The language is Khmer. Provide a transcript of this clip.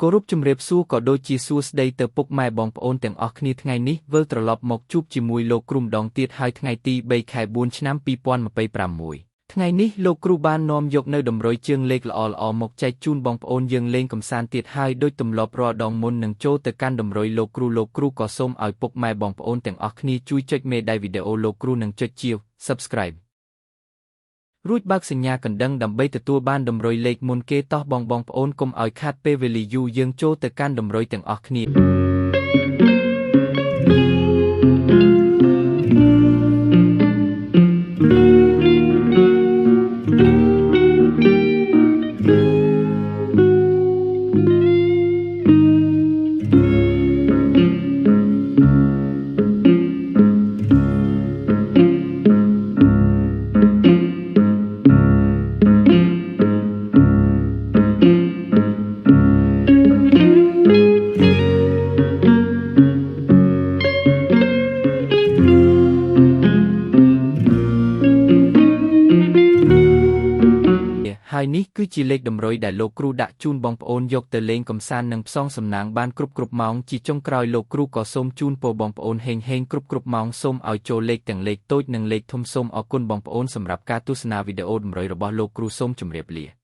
គោរពជំរាបសួរក៏ដូចជាសួស្តីទៅពុកម៉ែបងប្អូនទាំងអស់គ្នាថ្ងៃនេះវិលត្រឡប់មកជួបជាមួយលោកគ្រូម្ដងទៀតហើយថ្ងៃទី3 ខែ 4 ឆ្នាំ 2026 ថ្ងៃនេះលោកគ្រូបាននាំយកនៅតម្រុយជើងលេខល្អៗមកចែកជូនបងប្អូនយើងលេងកម្សាន្តទៀតហើយដូចទម្លាប់រាល់ដងមុននឹងចូលទៅកាន់តម្រុយលោកគ្រូក៏សូមឲ្យពុកម៉ែបងប្អូនទាំងអស់គ្នាជួយចុចមេដៃវីដេអូលោកគ្រូនិងចុចជា Subscribe រួចបើកសញ្ញាកណ្ដឹងដើម្បីទទួលបានតម្រុយលេខមុនគេតោះបងប្អូនកុំឲ្យខាតពេលវេលាយូរយើងចូលទៅកាន់តម្រុយទាំងអស់គ្នាហើយនេះគឺជាលេខតម្រុយដែលលោកគ្រូដាក់ជូនបងប្អូនយកទៅលេងកម្សាន្តនិងផ្សងសំណាងបានគ្រប់ម៉ោងជាចុងក្រោយលោកគ្រូក៏សូមជូនពរបងប្អូនហេងគ្រប់ម៉ោងសូមឲ្យចូលលេខទាំងលេខតូចនិងលេខធំសូមអរគុណបងប្អូនសម្រាប់ការទស្សនាវីដេអូតម្រុយរបស់លោកគ្រូសូមជម្រាបលា